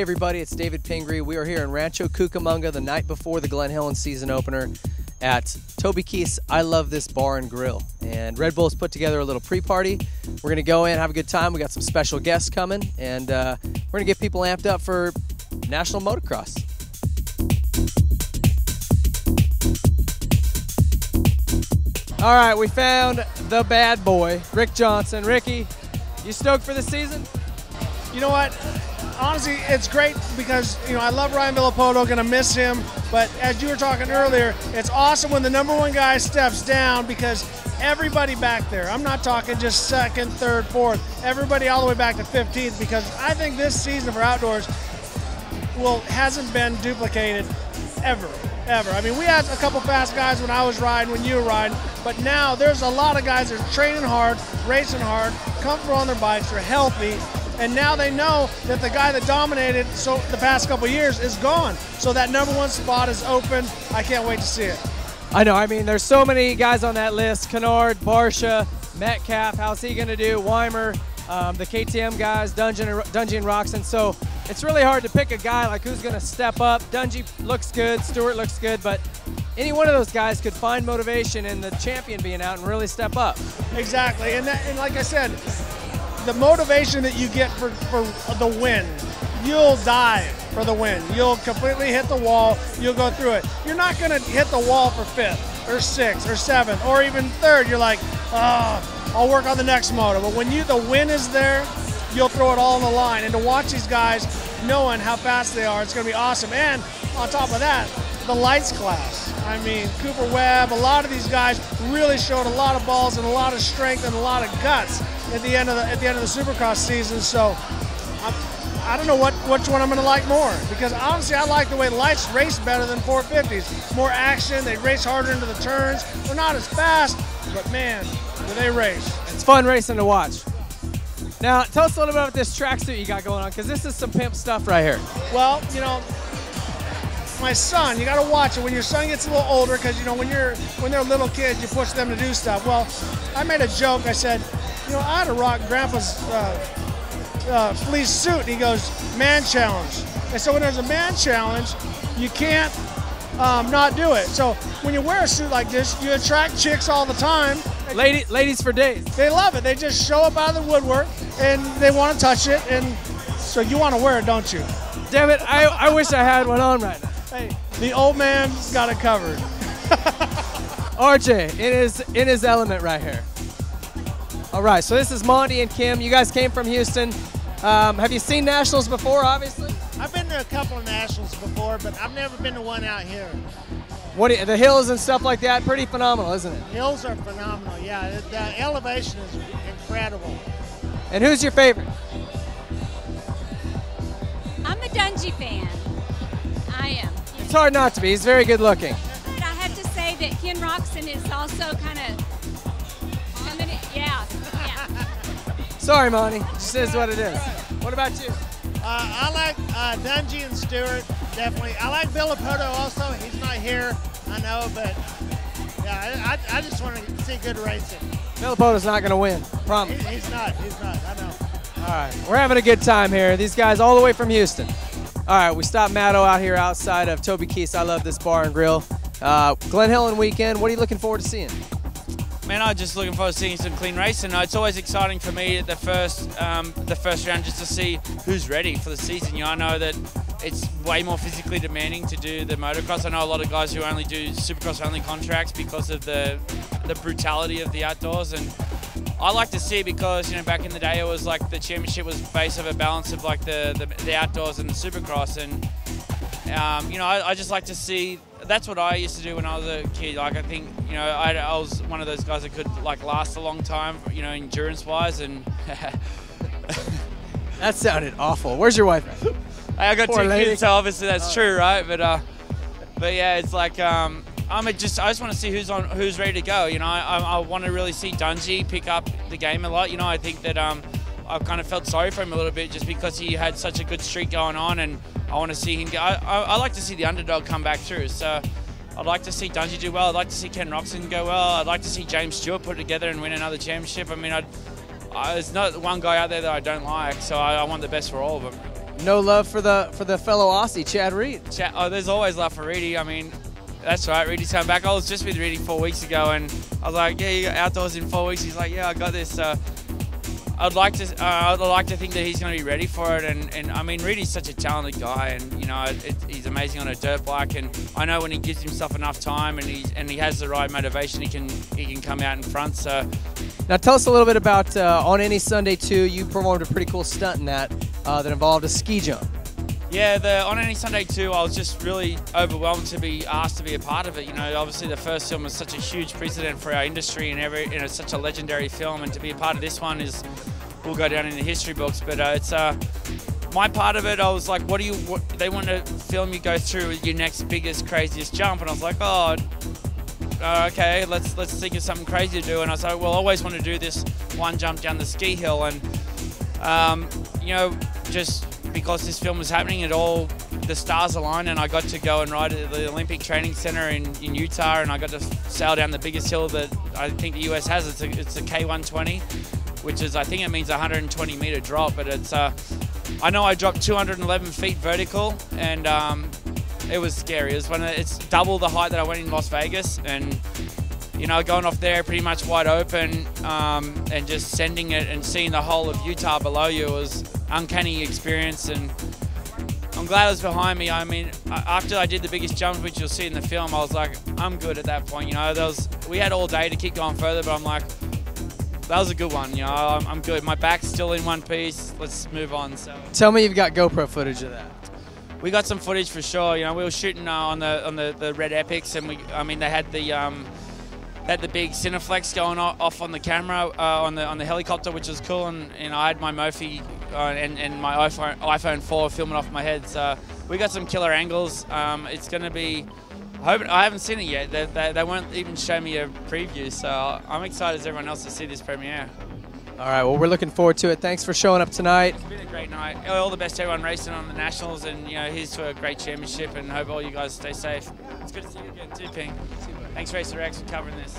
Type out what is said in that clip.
Hey everybody, it's David Pingree. We are here in Rancho Cucamonga the night before the Glen Helen season opener at Toby Keith's I Love This Bar and Grill. And Red Bull's put together a little pre-party. We're gonna go in, have a good time. We got some special guests coming, and we're gonna get people amped up for National Motocross. All right, we found the bad boy, Rick Johnson. Ricky, you stoked for the season? You know what? Honestly, it's great because, I love Ryan Villapoto, gonna miss him, but as you were talking earlier, it's awesome when the #1 guy steps down because everybody back there, I'm not talking just second, third, fourth, everybody all the way back to 15th, because I think this season for outdoors hasn't been duplicated ever. I mean, we had a couple fast guys when I was riding, when you were riding, but now there's a lot of guys that are training hard, racing hard, comfortable on their bikes, they're healthy, and now they know that the guy that dominated the past couple years is gone. So that #1 spot is open. I can't wait to see it. I know. I mean, there's so many guys on that list. Kennard, Barsha, Metcalf, how's he going to do? Weimer, the KTM guys, Dungey and Roxon. So it's really hard to pick a guy like who's going to step up. Dungey looks good. Stewart looks good. But any one of those guys could find motivation in the champion being out and really step up. Exactly. And like I said, the motivation that you get for the win, you'll die for the win. You'll completely hit the wall. You'll go through it. You're not going to hit the wall for 5th or 6th or 7th or even 3rd. You're like, I'll work on the next moto. But when the win is there, you'll throw it all on the line. And to watch these guys knowing how fast they are, it's going to be awesome. And on top of that, the lights class. I mean, Cooper Webb, a lot of these guys really showed a lot of balls and a lot of strength and a lot of guts at the end of the Supercross season. So I don't know which one I'm going to like more, because honestly I like the way lights race better than 450s. More action, they race harder into the turns. They're not as fast, but man, do they race. It's fun racing to watch. Now, tell us a little bit about this tracksuit you got going on, because this is some pimp stuff right here. Well, my son, you got to watch it when your son gets a little older, because when they're little kids, you push them to do stuff. Well, I made a joke. I said, I ought to rock Grandpa's fleece suit. And he goes, man challenge. And so when there's a man challenge, you can't not do it. So when you wear a suit like this, you attract chicks all the time. Ladies for days. They love it. They just show up out of the woodwork and they want to touch it. And so you want to wear it, don't you? Damn it, I wish I had one on right now. Hey, the old man's got it covered. RJ, in his element right here. All right, so this is Monty and Kim. You guys came from Houston. Have you seen Nationals before, obviously? I've been to a couple of Nationals before, but I've never been to one out here. The hills and stuff like that, pretty phenomenal, isn't it? Hills are phenomenal, yeah. The elevation is incredible. And who's your favorite? I'm a Dungey fan. I am. It's hard not to be. He's very good looking. But I have to say that Ken Roxon is also kind of, yeah. Sorry, Monty. Just is what it is. What about you? I like Dungey and Stewart, definitely. I like Villapoto also. He's not here, I know, but yeah, I just want to see good racing. Villapoto's not going to win. Promise. He's not, I know. All right, we're having a good time here. These guys all the way from Houston. All right, we stopped Matto out here outside of Toby Keith's I Love This Bar and Grill. Glen Helen weekend, what are you looking forward to seeing? Man, I'm just looking forward to seeing some clean racing. It's always exciting for me at the first round just to see who's ready for the season. I know that it's way more physically demanding to do the motocross. I know a lot of guys who only do Supercross only contracts because of the brutality of the outdoors, and I like to see it because back in the day it was like the championship was based on a balance of like the outdoors and the Supercross, and I just like to see. That's what I used to do when I was a kid. Like I think I was one of those guys that could like last a long time, endurance wise, and that sounded awful. Where's your wife? I got Poor 2 lady. kids, so obviously that's true, right? But yeah, it's like I just want to see who's ready to go. I want to really see Dungey pick up the game a lot. I think that I've kind of felt sorry for him a little bit just because he had such a good streak going on, and I want to see him go. I like to see the underdog come back through. So I'd like to see Dungey do well. I'd like to see Ken Roxon go well. I'd like to see James Stewart put it together and win another championship. I mean, there's not one guy out there that I don't like, so I want the best for all of them. No love for the fellow Aussie, Chad Reed. Oh, there's always love for Reedy. I mean, that's right, Reedy's coming back. I was just with Reedy 4 weeks ago, and I was like, yeah, you got outdoors in 4 weeks. He's like, yeah, I got this. I'd like to think that he's going to be ready for it, and I mean, Reedy's such a talented guy, and you know, he's amazing on a dirt bike, and I know when he gives himself enough time and he has the right motivation, he can come out in front. So, now tell us a little bit about on any Sunday too. You performed a pretty cool stunt in that involved a ski jump. Yeah, on any Sunday too, I was just really overwhelmed to be asked to be a part of it. You know, obviously the first film was such a huge precedent for our industry, and it's such a legendary film, and to be a part of this one will go down in the history books. But it's my part of it. I was like, what they want to film you go through your next biggest, craziest jump, and I was like, oh, okay, let's think of something crazy to do. And I was like, well, I always want to do this one jump down the ski hill, and you know, just because this film was happening, the stars aligned, and I got to go and ride at the Olympic Training Center in Utah, and I got to sail down the biggest hill that I think the US has. It's a K120, which is, I think it means 120-meter drop, but it's I know I dropped 211 feet vertical, and it was scary. It's double the height that I went in Las Vegas, and you know, going off there pretty much wide open, and just sending it and seeing the whole of Utah below you was uncanny experience, and I'm glad it was behind me. I mean, after I did the biggest jump, which you'll see in the film, I was like, I'm good at that point. You know, we had all day to keep going further, but I'm like, that was a good one. You know, I'm good. My back's still in one piece. Let's move on. So tell me you've got GoPro footage of that. We got some footage for sure. You know, we were shooting on the Red Epics, and they had the big Cineflex going off on the camera on the helicopter, which was cool, and I had my Mophie and my iPhone 4 filming off my head. So we got some killer angles. It's going to be. I haven't seen it yet. They won't even show me a preview, so I'm excited as everyone else to see this premiere. All right, well, we're looking forward to it. Thanks for showing up tonight. It's been a great night. All the best to everyone racing on the Nationals, and you know, here's to a great championship, and hope all you guys stay safe. It's good to see you again too, Ping. Thanks, Racer X, for covering this.